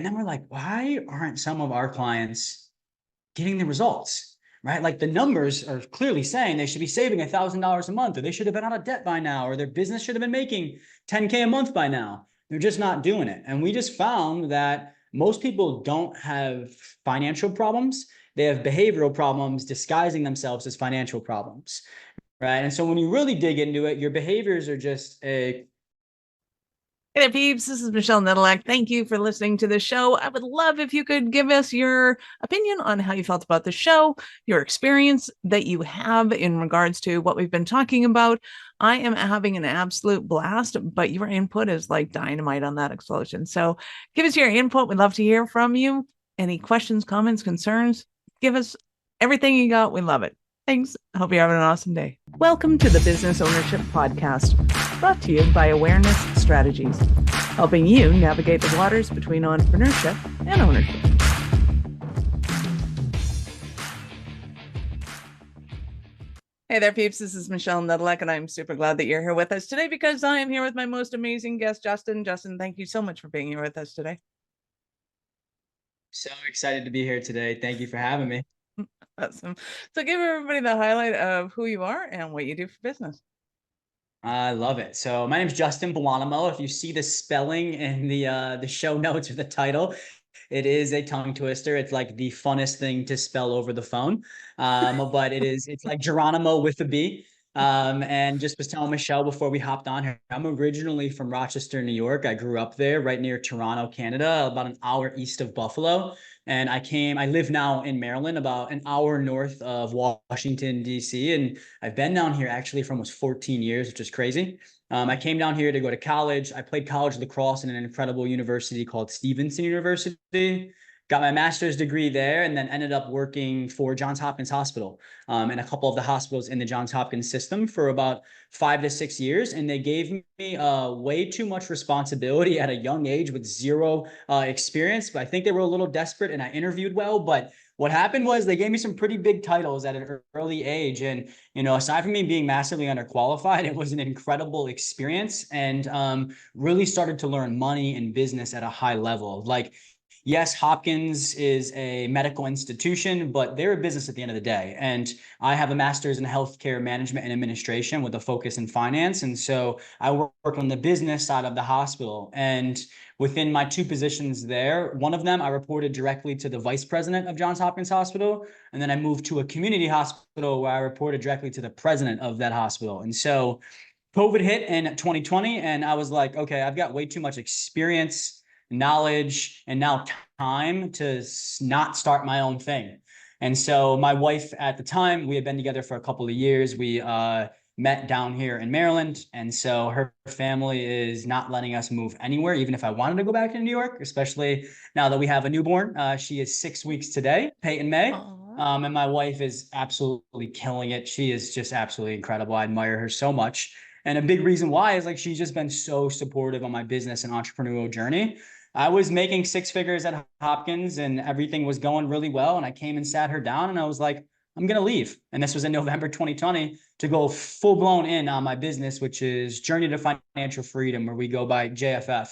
then we're like, why aren't some of our clients getting the results, right? Like the numbers are clearly saying they should be saving $1,000 a month, or they should have been out of debt by now, or their business should have been making 10K a month by now. They're just not doing it. And we just found that most people don't have financial problems. They have behavioral problems disguising themselves as financial problems, right? And so when you really dig into it, your behaviors are just a Hey there, peeps. This is Michelle Nedelec. Thank you for listening to the show. I would love if you could give us your opinion on how you felt about the show, your experience that you have in regards to what we've been talking about. I am having an absolute blast, but your input is like dynamite on that explosion. So give us your input. We'd love to hear from you. Any questions, comments, concerns? Give us everything you got. We love it. Thanks. I hope you're having an awesome day. Welcome to the Business Ownership Podcast, brought to you by Awareness Strategies, helping you navigate the waters between entrepreneurship and ownership. Hey there, peeps. This is Michelle Nedelec, and I'm super glad that you're here with us today because I am here with my most amazing guest, Justin. Justin, thank you so much for being here with us today. So excited to be here today. Thank you for having me. Awesome. So give everybody the highlight of who you are and what you do for business. I love it. So my name is Justin Buonomo. If you see the spelling in the show notes or the title, it is a tongue twister. It's like the funnest thing to spell over the phone. But it's like Geronimo with a B. And just was telling Michelle before we hopped on here, I'm originally from Rochester, New York. I grew up there right near Toronto, Canada, about an hour east of Buffalo. And I live now in Maryland, about an hour north of Washington, D.C. And I've been down here actually for almost 14 years, which is crazy. I came down here to go to college. I played college lacrosse in an incredible university called Stevenson University. Got my master's degree there, and then ended up working for Johns Hopkins Hospital and a couple of the hospitals in the Johns Hopkins system for about 5 to 6 years. And they gave me way too much responsibility at a young age with zero experience. But I think they were a little desperate, and I interviewed well. But what happened was they gave me some pretty big titles at an early age. And, aside from me being massively underqualified, it was an incredible experience, and really started to learn money and business at a high level. Like, yes, Hopkins is a medical institution, but they're a business at the end of the day. And I have a master's in healthcare management and administration with a focus in finance. And so I work on the business side of the hospital. And within my two positions there, one of them, I reported directly to the vice president of Johns Hopkins Hospital. And then I moved to a community hospital where I reported directly to the president of that hospital. And so COVID hit in 2020, and I was like, okay, I've got way too much experience, knowledge, and now time to not start my own thing. And so my wife at the time, we had been together for a couple of years. We met down here in Maryland. And so her family is not letting us move anywhere, even if I wanted to go back to New York, especially now that we have a newborn. She is 6 weeks today, Peyton May. And my wife is absolutely killing it. She is just absolutely incredible. I admire her so much. And a big reason why is like she's just been so supportive on my business and entrepreneurial journey. I was making six figures at Hopkins and everything was going really well. And I came and sat her down and I was like, I'm going to leave. And this was in November 2020 to go full blown in on my business, which is Journey to Financial Freedom, where we go by JFF.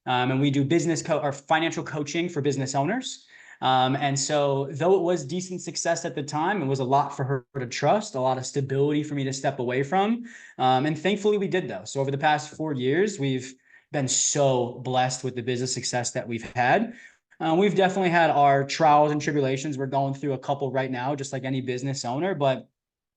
And we do or financial coaching for business owners. And so though it was decent success at the time, it was a lot for her to trust, a lot of stability for me to step away from. And thankfully we did, though. So over the past 4 years, we've been so blessed with the business success that we've had. We've definitely had our trials and tribulations. We're going through a couple right now, just like any business owner, but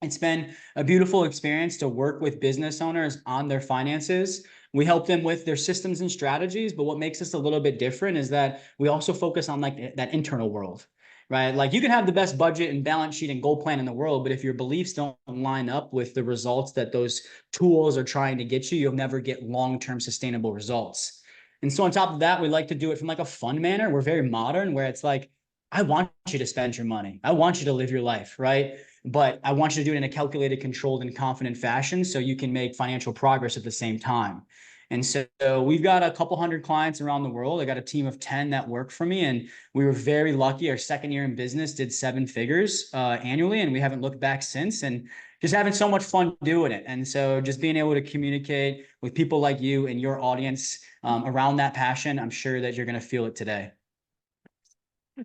it's been a beautiful experience to work with business owners on their finances. We help them with their systems and strategies, but what makes us a little bit different is that we also focus on like that internal world, right? Like you can have the best budget and balance sheet and goal plan in the world, but if your beliefs don't line up with the results that those tools are trying to get you, you'll never get long-term sustainable results. And so on top of that, we like to do it from like a fun manner. We're very modern, where it's like, I want you to spend your money. I want you to live your life, right? But I want you to do it in a calculated, controlled, and confident fashion so you can make financial progress at the same time. And so we've got a couple hundred clients around the world. I got a team of 10 that work for me, and we were very lucky. Our second year in business did 7 figures annually, and we haven't looked back since, and just having so much fun doing it. And so just being able to communicate with people like you and your audience around that passion, I'm sure that you're going to feel it today.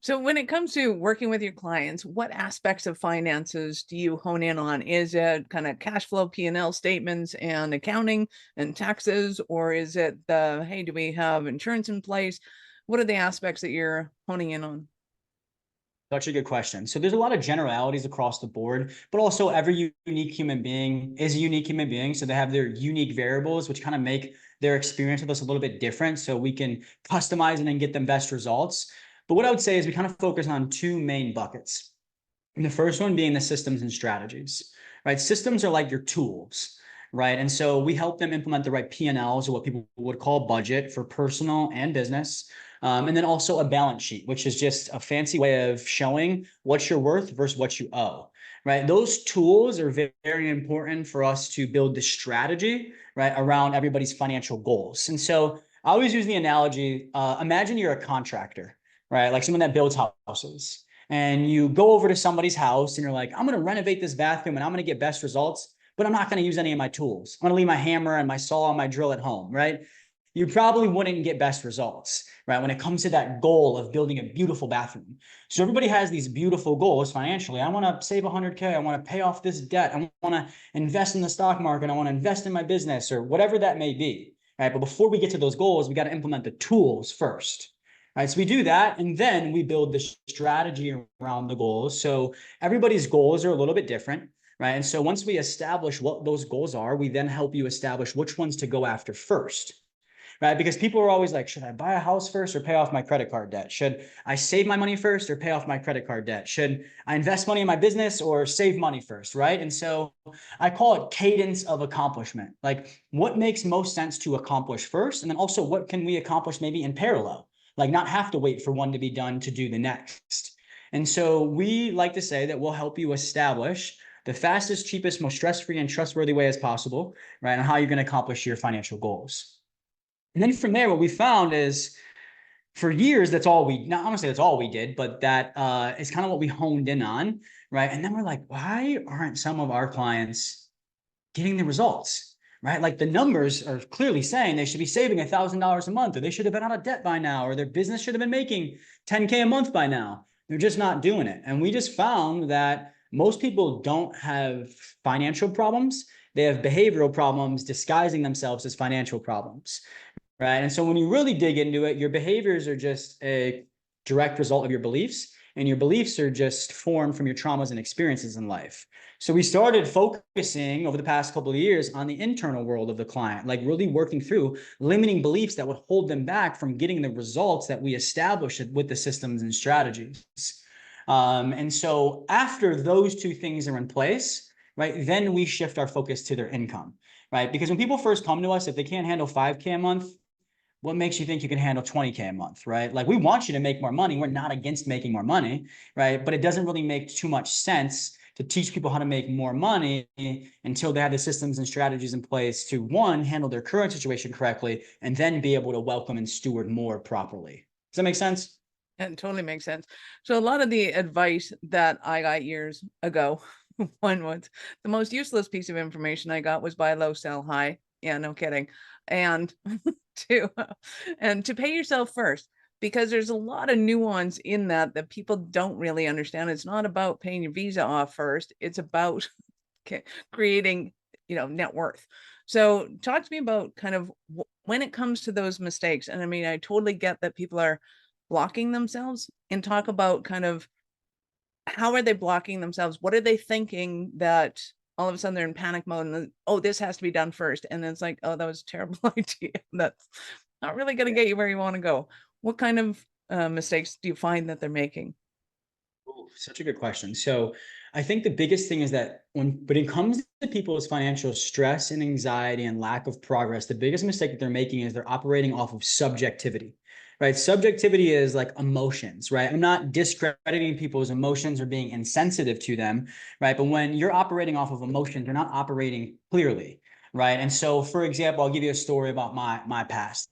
So when it comes to working with your clients, what aspects of finances do you hone in on? Is it kind of cash flow, P&L statements and accounting and taxes, or is it the, hey, do we have insurance in place? What are the aspects that you're honing in on? Such a good question. So there's a lot of generalities across the board, but also every unique human being is a unique human being. So they have their unique variables, which kind of make their experience with us a little bit different. So we can customize and then get them best results. But what I would say is we kind of focus on two main buckets. And the first one being the systems and strategies, right? Systems are like your tools, right? And so we help them implement the right P&Ls, or what people would call budget, for personal and business. And then also a balance sheet, which is just a fancy way of showing what you're worth versus what you owe, right? Those tools are very important for us to build the strategy, right, around everybody's financial goals. And so I always use the analogy, imagine you're a contractor, right? Like someone that builds houses, and you go over to somebody's house and you're like, I'm going to renovate this bathroom and I'm going to get best results, but I'm not going to use any of my tools. I'm going to leave my hammer and my saw and my drill at home, right? You probably wouldn't get best results, right? When it comes to that goal of building a beautiful bathroom. So everybody has these beautiful goals financially. I want to save 100K. I want to pay off this debt. I want to invest in the stock market. I want to invest in my business, or whatever that may be, right? But before we get to those goals, we got to implement the tools first. Right, so we do that, and then we build the strategy around the goals. So everybody's goals are a little bit different, right? And so once we establish what those goals are, we then help you establish which ones to go after first, right? Because people are always like, should I buy a house first or pay off my credit card debt? Should I save my money first or pay off my credit card debt? Should I invest money in my business or save money first, right? And so I call it cadence of accomplishment. Like, what makes most sense to accomplish first? And then also, what can we accomplish maybe in parallel? Like, not have to wait for one to be done to do the next. And so we like to say that we'll help you establish the fastest, cheapest, most stress-free and trustworthy way as possible, right, on how you're going to accomplish your financial goals. And then from there, what we found is, for years, that's all we, not honestly, that's all we did, but that is kind of what we honed in on, right? And then we're like, why aren't some of our clients getting the results, right? Like, the numbers are clearly saying they should be saving $1,000 a month, or they should have been out of debt by now, or their business should have been making 10K a month by now. They're just not doing it. And we just found that most people don't have financial problems. They have behavioral problems disguising themselves as financial problems, right? And so when you really dig into it, your behaviors are just a direct result of your beliefs, and your beliefs are just formed from your traumas and experiences in life. So we started focusing over the past couple of years on the internal world of the client, like really working through limiting beliefs that would hold them back from getting the results that we established with the systems and strategies. And so after those two things are in place, right, then we shift our focus to their income, right? Because when people first come to us, if they can't handle 5K a month, what makes you think you can handle 20K a month, right? Like, we want you to make more money. We're not against making more money, right? But it doesn't really make too much sense to teach people how to make more money until they have the systems and strategies in place to, one, handle their current situation correctly, and then be able to welcome and steward more properly. Does that make sense? It totally makes sense. So a lot of the advice that I got years ago, one was the most useless piece of information I got was buy low, sell high. Yeah, no kidding. And to and to pay yourself first, because there's a lot of nuance in that that people don't really understand. It's not about paying your visa off first. It's about creating, net worth. So talk to me about kind of when it comes to those mistakes. And I mean, I totally get that people are blocking themselves, and talk about kind of how are they blocking themselves? What are they thinking that all of a sudden they're in panic mode and then, oh, this has to be done first. And then it's like, oh, that was a terrible idea. That's not really going to get you where you want to go. What kind of mistakes do you find that they're making? Ooh, such a good question. So I think the biggest thing is that when it comes to people's financial stress and anxiety and lack of progress, the biggest mistake that they're making is they're operating off of subjectivity, right? Subjectivity is like emotions, right? I'm not discrediting people's emotions or being insensitive to them, right? But when you're operating off of emotions, you're not operating clearly, right? And so, for example, I'll give you a story about my past.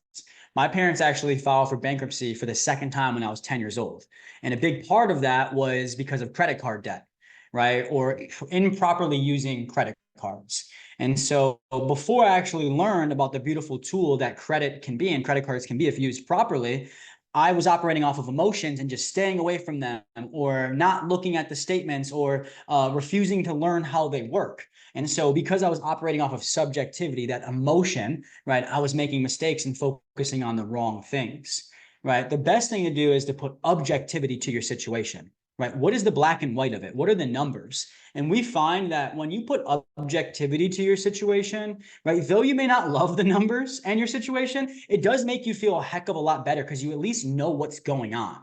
My parents actually filed for bankruptcy for the second time when I was 10 years old. And a big part of that was because of credit card debt, right? Or improperly using credit cards. And so before I actually learned about the beautiful tool that credit can be and credit cards can be if used properly, I was operating off of emotions and just staying away from them, or not looking at the statements, or refusing to learn how they work. And so because I was operating off of subjectivity, that emotion, right, I was making mistakes and focusing on the wrong things, right? The best thing to do is to put objectivity to your situation, right? What is the black and white of it? What are the numbers? And we find that when you put objectivity to your situation, right, though you may not love the numbers and your situation, it does make you feel a heck of a lot better because you at least know what's going on.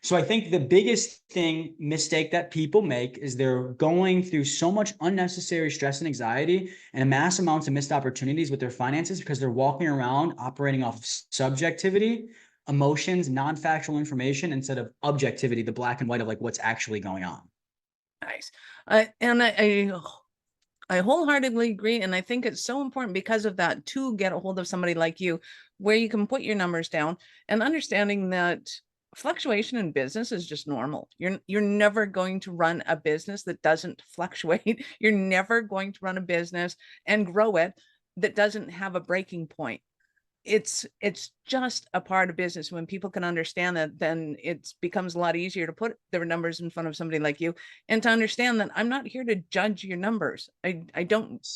So I think the biggest mistake that people make is they're going through so much unnecessary stress and anxiety and mass amounts of missed opportunities with their finances because they're walking around operating off of subjectivity, emotions, non-factual information, instead of objectivity, the black and white of like what's actually going on. Nice. And I wholeheartedly agree. And I think it's so important because of that to get a hold of somebody like you, where you can put your numbers down and understanding that fluctuation in business is just normal. You're never going to run a business that doesn't fluctuate. You're never going to run a business and grow it that doesn't have a breaking point. It's just a part of business. When people can understand that, then it becomes a lot easier to put their numbers in front of somebody like you and to understand that I'm not here to judge your numbers. I don't,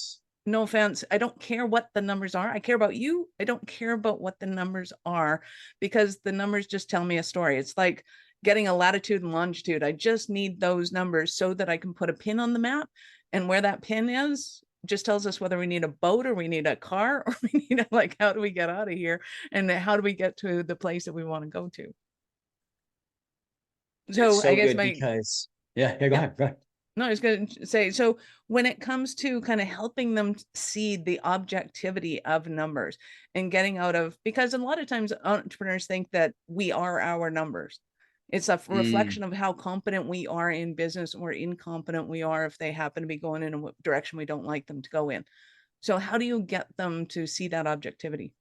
no offense, I don't care what the numbers are. I care about you. I don't care about what the numbers are, because the numbers just tell me a story. It's like getting a latitude and longitude. I just need those numbers so that I can put a pin on the map, and where that pin is just tells us whether we need a boat or we need a car, or we need like, how do we get out of here and how do we get to the place that we want to go to. It's So I so guess good because yeah, go ahead. Go ahead. No, I was going to say, so when it comes to kind of helping them see the objectivity of numbers and getting out of, because a lot of times entrepreneurs think that we are our numbers. It's a reflection of how competent we are in business or incompetent we are if they happen to be going in a direction we don't like them to go in. So how do you get them to see that objectivity?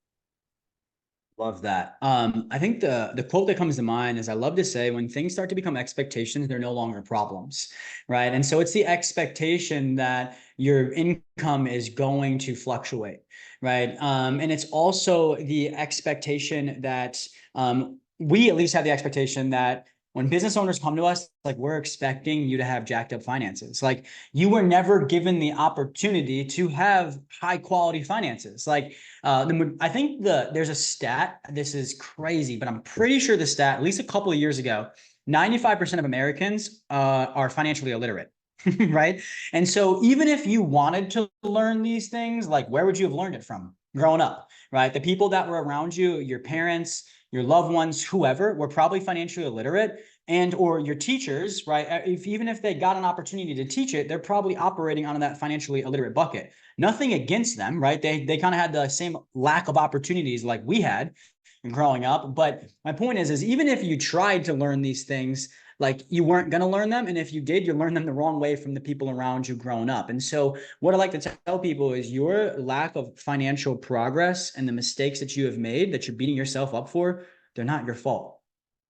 Love that. I think the quote that comes to mind is, I love to say, when things start to become expectations, they're no longer problems, right? And so it's the expectation that your income is going to fluctuate, right? And it's also the expectation that we at least have the expectation that when business owners come to us, like, we're expecting you to have jacked up finances. Like, you were never given the opportunity to have high quality finances. Like, I think there's a stat. This is crazy, but I'm pretty sure the stat, at least a couple of years ago, 95% of Americans are financially illiterate, right? And so even if you wanted to learn these things, like, where would you have learned it from growing up, right? The people that were around you, your parents, your loved ones, whoever, were probably financially illiterate, and or your teachers, right? Even if they got an opportunity to teach it, they're probably operating on that financially illiterate bucket. Nothing against them, right? They kind of had the same lack of opportunities like we had growing up. But my point is even if you tried to learn these things, like, you weren't going to learn them. And if you did, you learned them the wrong way from the people around you growing up. And so what I like to tell people is, your lack of financial progress and the mistakes that you have made that you're beating yourself up for, they're not your fault.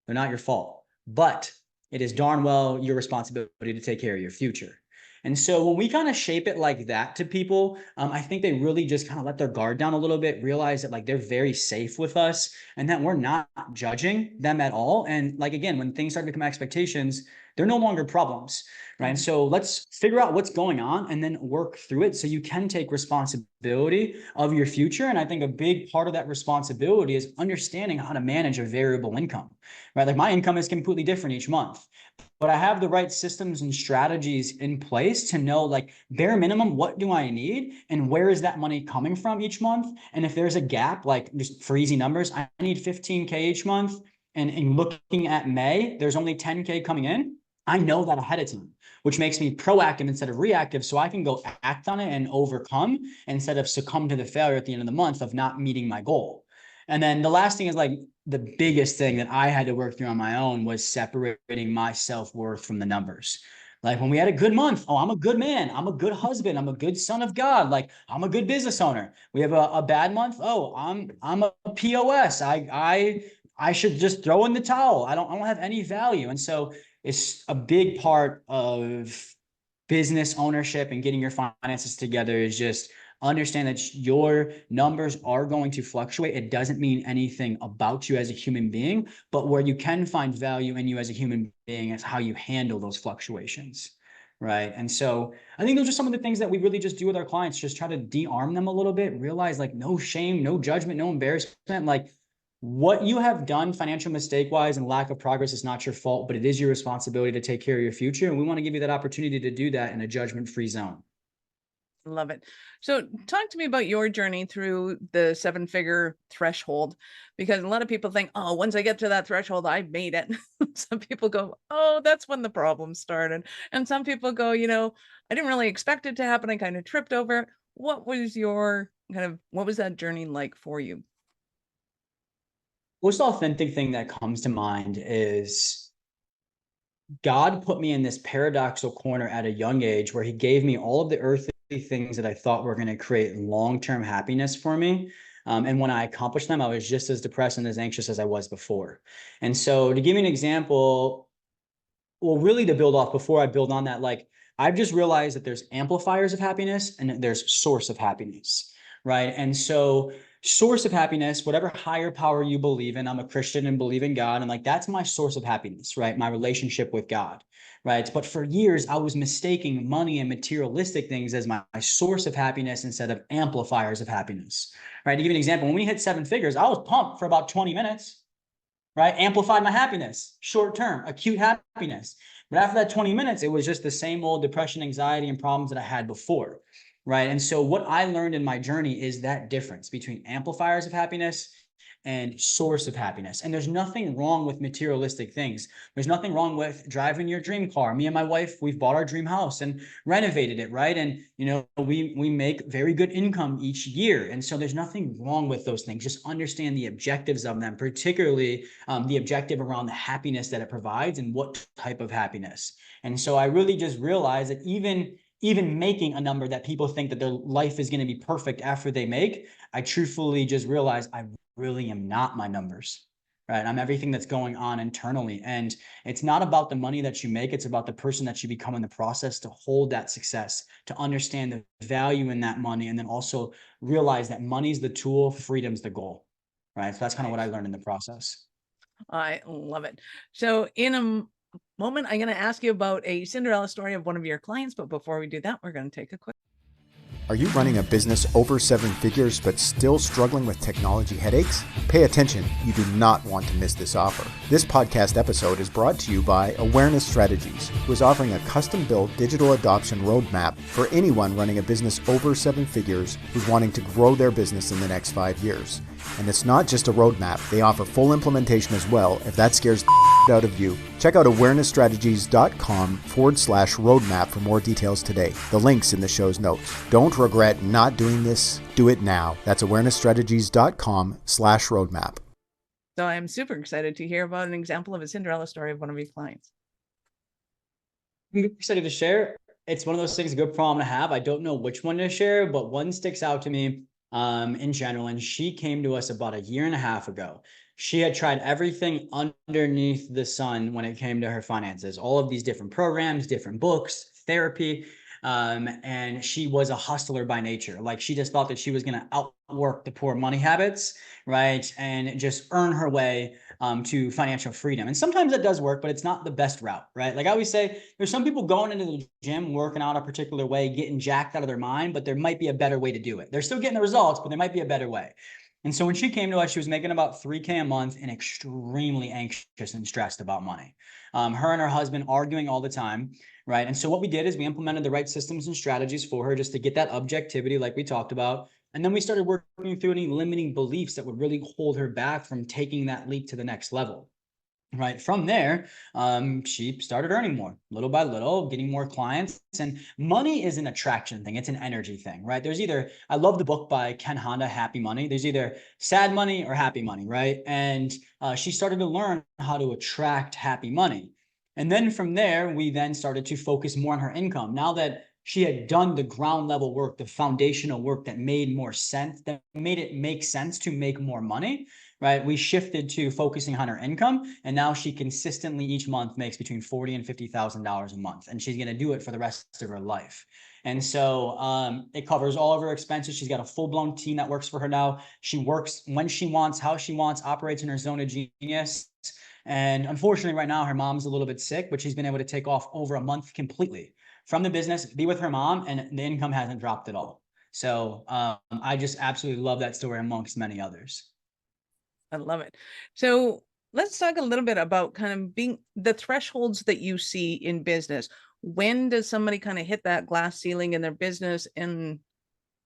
They're not your fault, but it is darn well your responsibility to take care of your future. And so when we kind of shape it like that to people, I think they really just kind of let their guard down a little bit, realize that, like, they're very safe with us and that we're not judging them at all. And, like, again, when things start to become expectations, they're no longer problems, right? And so let's figure out what's going on and then work through it so you can take responsibility of your future. And I think a big part of that responsibility is understanding how to manage a variable income, right? Like, my income is completely different each month, but I have the right systems and strategies in place to know, like, bare minimum, what do I need and where is that money coming from each month? And if there's a gap, like, just for easy numbers, I need 15K each month. And looking at May, there's only 10K coming in. I know that ahead of time, which makes me proactive instead of reactive, so I can go act on it and overcome instead of succumb to the failure at the end of the month of not meeting my goal. And then the last thing is, like, the biggest thing that I had to work through on my own was separating my self-worth from the numbers. Like, when we had a good month, oh, I'm a good man, I'm a good husband, I'm a good son of God, like, I'm a good business owner. We have a bad month, oh, I'm a POS. I should just throw in the towel. I don't have any value. And so it's a big part of business ownership and getting your finances together is just Understand that your numbers are going to fluctuate. It doesn't mean anything about you as a human being, but where you can find value in you as a human being is how you handle those fluctuations. Right. And so I think those are some of the things that we really just do with our clients, just try to de-arm them a little bit, realize like no shame, no judgment, no embarrassment. Like what you have done financial mistake wise and lack of progress is not your fault, but it is your responsibility to take care of your future. And we want to give you that opportunity to do that in a judgment-free zone. Love it. So talk to me about your journey through the seven-figure threshold, because a lot of people think, oh, once I get to that threshold, I made it. Some people go, oh, that's when the problem started. And some people go, I didn't really expect it to happen. I kind of tripped over it. What was what was that journey like for you? Most authentic thing that comes to mind is God put me in this paradoxical corner at a young age where he gave me all of the earthly things that I thought were going to create long-term happiness for me. And when I accomplished them, I was just as depressed and as anxious as I was before. And so to give you an example, well, really to build off before I build on that, like I've just realized that there's amplifiers of happiness and there's source of happiness, right? And so source of happiness, whatever higher power you believe in, I'm a Christian and believe in God, and like that's my source of happiness, right? My relationship with God, right? But for years, I was mistaking money and materialistic things as my source of happiness instead of amplifiers of happiness, right? To give you an example, when we hit seven figures, I was pumped for about 20 minutes, right? Amplified my happiness, short term, acute happiness. But after that 20 minutes, it was just the same old depression, anxiety, and problems that I had before, right? And so what I learned in my journey is that difference between amplifiers of happiness and source of happiness. And there's nothing wrong with materialistic things. There's nothing wrong with driving your dream car. Me and my wife, we've bought our dream house and renovated it, right? And we make very good income each year. And so there's nothing wrong with those things. Just understand the objectives of them, particularly the objective around the happiness that it provides and what type of happiness. And so I really just realized that even making a number that people think that their life is going to be perfect after they make, I truthfully just realized I really am not my numbers, right? I'm everything that's going on internally. And it's not about the money that you make. It's about the person that you become in the process to hold that success, to understand the value in that money. And then also realize that money's the tool, freedom's the goal, right? So that's kind of what I learned in the process. I love it. So in a moment, I'm going to ask you about a Cinderella story of one of your clients. But before we do that, we're going to take a quick. Are you running a business over seven figures but still struggling with technology headaches? Pay attention, you do not want to miss this offer. This podcast episode is brought to you by Awareness Strategies, who is offering a custom-built digital adoption roadmap for anyone running a business over seven figures who's wanting to grow their business in the next 5 years. And it's not just a roadmap, they offer full implementation as well if that scares the out of you. Check out awarenessstrategies.com/roadmap for more details today. The link's in the show's notes. Don't regret not doing this. Do it now. That's awarenessstrategies.com/roadmap. So I'm super excited to hear about an example of a Cinderella story of one of your clients. I'm excited to share. It's one of those things, a good problem to have. I don't know which one to share, but one sticks out to me in general. And she came to us about a year and a half ago. She had tried everything underneath the sun when it came to her finances, all of these different programs, different books, therapy. And she was a hustler by nature. Like she just thought that she was going to outwork the poor money habits, right? And just earn her way to financial freedom. And sometimes that does work, but it's not the best route, right? Like I always say, there's some people going into the gym, working out a particular way, getting jacked out of their mind, but there might be a better way to do it. They're still getting the results, but there might be a better way. And so when she came to us, she was making about $3,000 a month and extremely anxious and stressed about money. Her and her husband arguing all the time, right? And so what we did is we implemented the right systems and strategies for her just to get that objectivity like we talked about. And then we started working through any limiting beliefs that would really hold her back from taking that leap to the next level. Right. From there, she started earning more, little by little, getting more clients. And money is an attraction thing. It's an energy thing, right? There's either, I love the book by Ken Honda, Happy Money. There's either sad money or happy money, right? And she started to learn how to attract happy money. And then from there, we then started to focus more on her income. Now that she had done the ground level work, the foundational work that made more sense, that made it make sense to make more money, right? We shifted to focusing on her income, and now she consistently each month makes between $40,000 and $50,000 a month, and she's going to do it for the rest of her life. And so it covers all of her expenses. She's got a full-blown team that works for her now. She works when she wants, how she wants, operates in her zone of genius. And unfortunately, right now, her mom's a little bit sick, but she's been able to take off over a month completely from the business, be with her mom, and the income hasn't dropped at all. So I just absolutely love that story amongst many others. I love it. So let's talk a little bit about kind of being the thresholds that you see in business. When does somebody kind of hit that glass ceiling in their business? And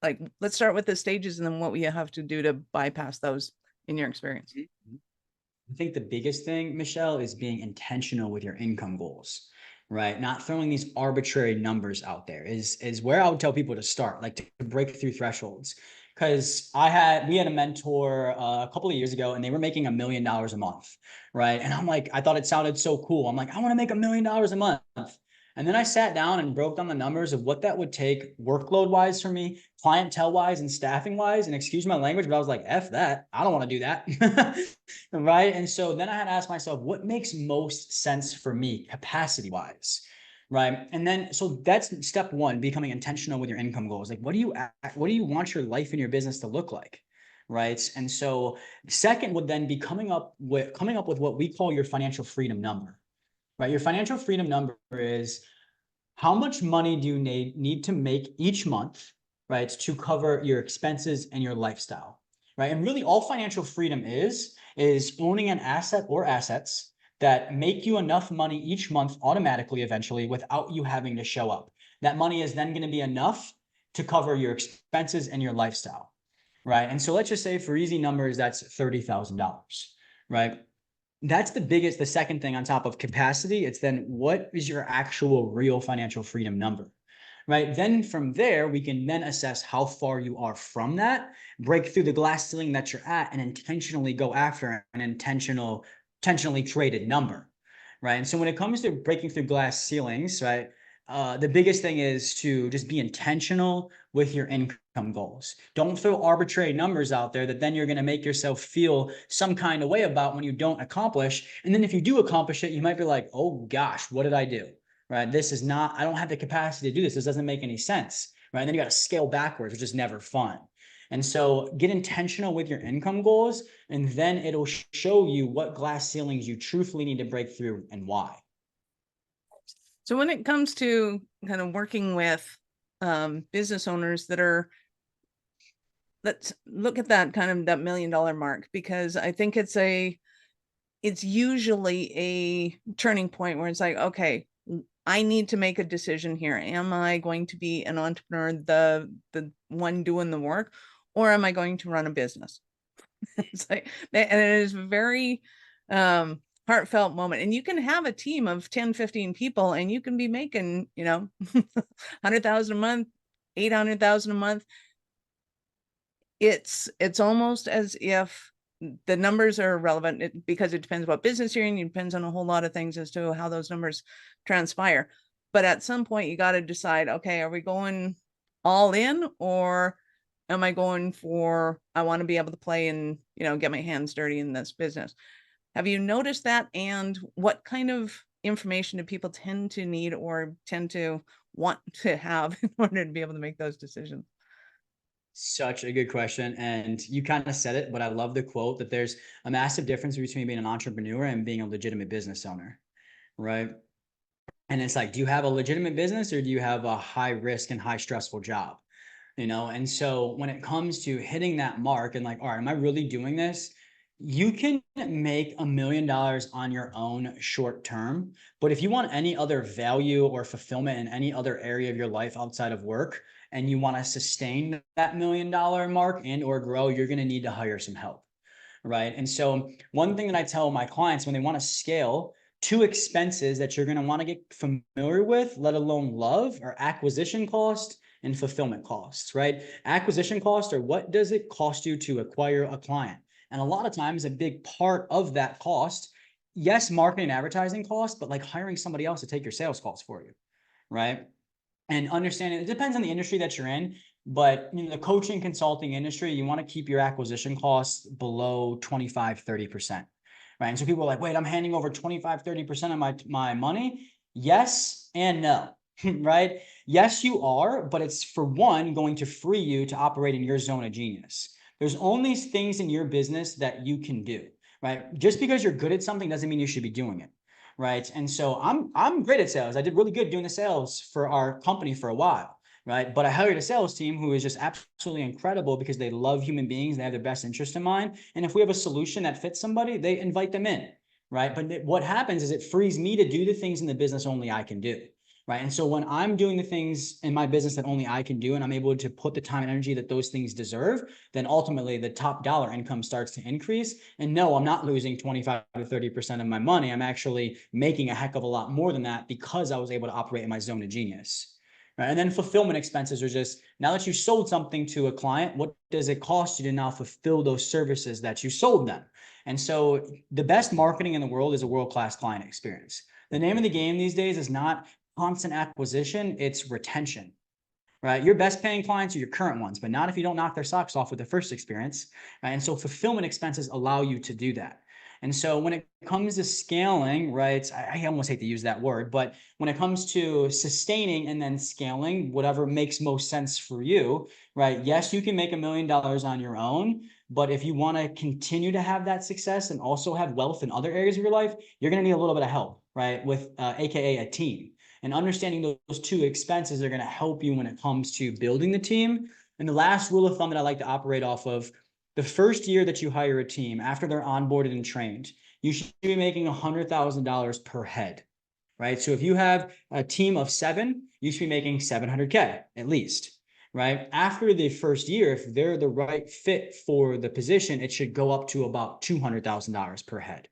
like, let's start with the stages and then what we have to do to bypass those in your experience. I think the biggest thing, Michelle, is being intentional with your income goals, right? Not throwing these arbitrary numbers out there is where I would tell people to start, like to break through thresholds. Because we had a mentor a couple of years ago, and they were making $1 million a month, right? And I'm like, I thought it sounded so cool. I'm like, I want to make $1 million a month. And then I sat down and broke down the numbers of what that would take workload wise for me, clientele wise and staffing wise. And excuse my language, but I was like, F that. I don't want to do that. Right. And so then I had to ask myself, what makes most sense for me capacity wise? Right. And then, so that's step one, becoming intentional with your income goals. Like, what do you want your life and your business to look like? Right. And so second would then be coming up with what we call your financial freedom number. Right. Your financial freedom number is how much money do you need to make each month, right, to cover your expenses and your lifestyle, right? And really all financial freedom is owning an asset or assets that make you enough money each month automatically, eventually, without you having to show up. That money is then going to be enough to cover your expenses and your lifestyle, right? And so let's just say for easy numbers, that's $30,000, right? That's the second thing on top of capacity. It's then what is your actual real financial freedom number, right? Then from there, we can then assess how far you are from that, break through the glass ceiling that you're at, and intentionally go after an intentionally traded number, right? And so when it comes to breaking through glass ceilings, right, the biggest thing is to just be intentional with your income goals. Don't throw arbitrary numbers out there that then you're going to make yourself feel some kind of way about when you don't accomplish. And then if you do accomplish it, you might be like, oh gosh, what did I do? Right? I don't have the capacity to do this. This doesn't make any sense. Right? And then you got to scale backwards, which is never fun. And so get intentional with your income goals, and then it'll show you what glass ceilings you truthfully need to break through and why. So when it comes to kind of working with business owners let's look at that kind of that $1 million mark, because I think it's usually a turning point where it's like, okay, I need to make a decision here. Am I going to be an entrepreneur, the one doing the work, or am I going to run a business? It's like, and it is very heartfelt moment. And you can have a team of 10, 15 people, and you can be making, 100,000 a month, 800,000 a month. It's almost as if the numbers are relevant because it depends what business you're in. It depends on a whole lot of things as to how those numbers transpire. But at some point you got to decide, okay, are we going all in, or am I going for, I want to be able to play and, get my hands dirty in this business? Have you noticed that? And what kind of information do people tend to need or tend to want to have in order to be able to make those decisions? Such a good question. And you kind of said it, but I love the quote that there's a massive difference between being an entrepreneur and being a legitimate business owner, right? And it's like, do you have a legitimate business, or do you have a high risk and high stressful job? And so when it comes to hitting that mark and like, all right, am I really doing this? You can make $1 million on your own short term, but if you want any other value or fulfillment in any other area of your life outside of work, and you want to sustain that $1 million mark and or grow, you're going to need to hire some help, right? And so one thing that I tell my clients when they want to scale, 2 expenses that you're going to want to get familiar with, let alone love, are acquisition cost and fulfillment costs, right? Acquisition costs are what does it cost you to acquire a client? And a lot of times a big part of that cost, yes, marketing and advertising costs, but like hiring somebody else to take your sales calls for you, right? And understanding, it depends on the industry that you're in. But the coaching consulting industry, you want to keep your acquisition costs below 25-30%. Right. And so people are like, wait, I'm handing over 25-30% of my money. Yes and no. Right. Yes, you are, but it's for one going to free you to operate in your zone of genius. There's only things in your business that you can do. Right. Just because you're good at something doesn't mean you should be doing it. Right. And so I'm great at sales. I did really good doing the sales for our company for a while. Right. But I hired a sales team who is just absolutely incredible because they love human beings. They have their best interest in mind. And if we have a solution that fits somebody, they invite them in. Right. But what happens is it frees me to do the things in the business only I can do. Right. And so when I'm doing the things in my business that only I can do, and I'm able to put the time and energy that those things deserve, then ultimately the top dollar income starts to increase. And no, I'm not losing 25-30% of my money. I'm actually making a heck of a lot more than that because I was able to operate in my zone of genius. Right. And then fulfillment expenses are just, now that you sold something to a client, what does it cost you to now fulfill those services that you sold them? And so the best marketing in the world is a world-class client experience. The name of the game these days is not constant acquisition, it's retention. Right. Your best paying clients are your current ones, but not if you don't knock their socks off with the first experience. Right? And so fulfillment expenses allow you to do that. And so when it comes to scaling, right, I almost hate to use that word, but when it comes to sustaining and then scaling, whatever makes most sense for you, right? Yes, you can make $1 million on your own, but if you want to continue to have that success and also have wealth in other areas of your life, you're going to need a little bit of help, right? With AKA a team. And understanding those two expenses are going to help you when it comes to building the team. And the last rule of thumb that I like to operate off of, the first year that you hire a team, after they're onboarded and trained, you should be making $100,000 per head, right? So if you have a team of 7, you should be making $700K at least, right? After the first year, if they're the right fit for the position, it should go up to about $200,000 per head,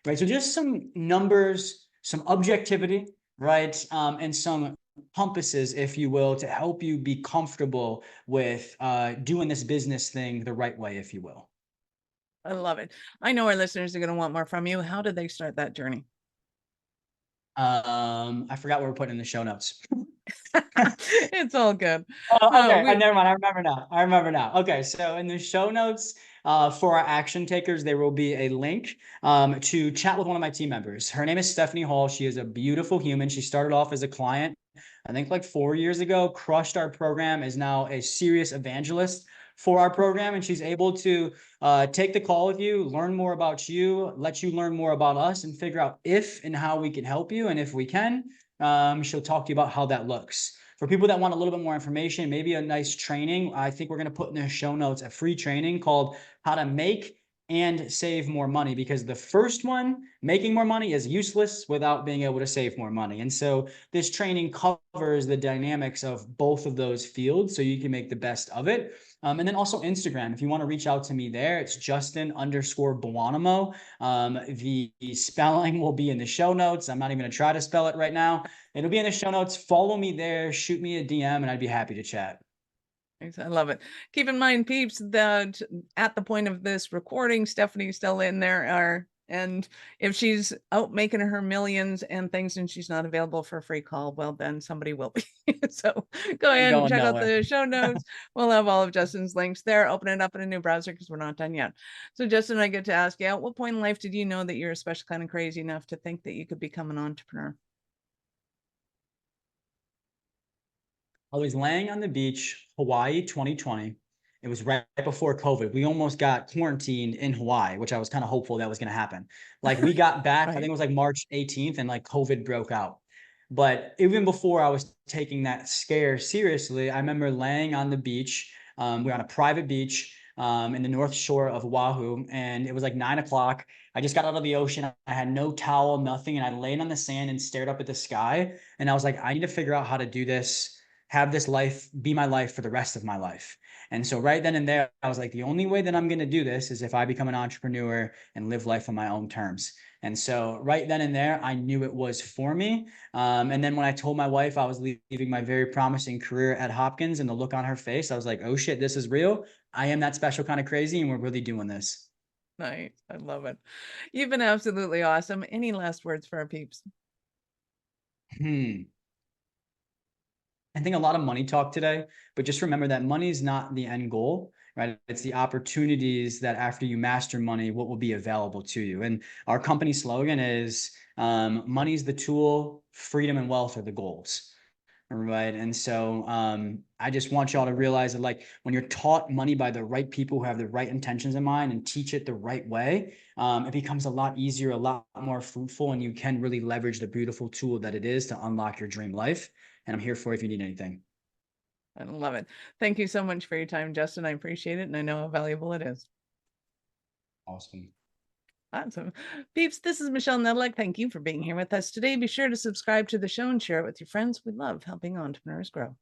right? So just some numbers, some objectivity, right? And some compasses, if you will, to help you be comfortable with doing this business thing the right way, if you will. I love it. I know our listeners are going to want more from you. How did they start that journey? I forgot what we're putting in the show notes. It's all good. Okay, never mind. I remember now. Okay, so in the show notes for our action takers, there will be a link to chat with one of my team members. Her name is Stephanie Hall. She is a beautiful human. She started off as a client, I think like 4 years ago, crushed our program, is now a serious evangelist for our program. And she's able to take the call with you, learn more about you, let you learn more about us, and figure out if and how we can help you. And if we can, she'll talk to you about how that looks. For people that want a little bit more information, maybe a nice training, I think we're going to put in the show notes a free training called How to Make and Save More Money, because the first one, making more money, is useless without being able to save more money. And so this training covers the dynamics of both of those fields so you can make the best of it. And then also Instagram, if you want to reach out to me there, it's Justin_Buonomo. The spelling will be in the show notes. I'm not even going to try to spell it right now. It'll be in the show notes. Follow me there, shoot me a DM, and I'd be happy to chat. I love it. Keep in mind, peeps, that at the point of this recording, Stephanie's still in there, and if she's out making her millions and things and she's not available for a free call, well, then somebody will be. So go ahead and check out the show notes. We'll have all of Justin's links there. Open it up in a new browser because we're not done yet. So Justin, I get to ask you, at what point in life did you know that you're a special kind of crazy enough to think that you could become an entrepreneur? I was laying on the beach, Hawaii 2020. It was right before COVID. We almost got quarantined in Hawaii, which I was kind of hopeful that was going to happen. Like we got back, right. I think it was like March 18th, and like COVID broke out. But even before I was taking that scare seriously, I remember laying on the beach. We're on a private beach in the North Shore of Oahu, and it was like 9 o'clock. I just got out of the ocean. I had no towel, nothing. And I laid on the sand and stared up at the sky. And I was like, I need to figure out how to do this, have this life be my life for the rest of my life. And so right then and there, I was like, the only way that I'm going to do this is if I become an entrepreneur and live life on my own terms. And so right then and there, I knew it was for me. And then when I told my wife I was leaving my very promising career at Hopkins, and the look on her face, I was like, oh shit, this is real. I am that special kind of crazy, and we're really doing this. Nice. I love it. You've been absolutely awesome. Any last words for our peeps? I think a lot of money talk today, but just remember that money is not the end goal, right? It's the opportunities that after you master money, what will be available to you. And our company slogan is money's the tool, freedom and wealth are the goals. Right. And so I just want y'all to realize that, like, when you're taught money by the right people who have the right intentions in mind and teach it the right way, it becomes a lot easier, a lot more fruitful, and you can really leverage the beautiful tool that it is to unlock your dream life. And I'm here for you if you need anything. I love it. Thank you so much for your time, Justin. I appreciate it. And I know how valuable it is. Awesome. Awesome. Peeps, this is Michelle Nedelec. Thank you for being here with us today. Be sure to subscribe to the show and share it with your friends. We love helping entrepreneurs grow.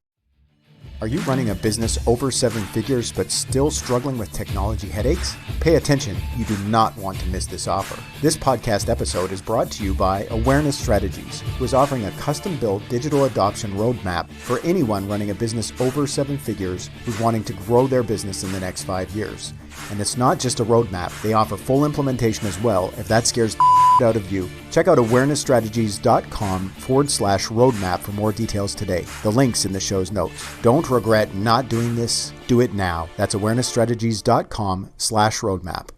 Are you running a business over 7 figures but still struggling with technology headaches? Pay attention, you do not want to miss this offer. This podcast episode is brought to you by Awareness Strategies, who is offering a custom-built digital adoption roadmap for anyone running a business over 7 figures who's wanting to grow their business in the next 5 years. And it's not just a roadmap, they offer full implementation as well if that scares the out of you. Check out awarenessstrategies.com/roadmap for more details today. The link's in the show's notes. Don't regret not doing this. Do it now. That's awarenessstrategies.com/roadmap.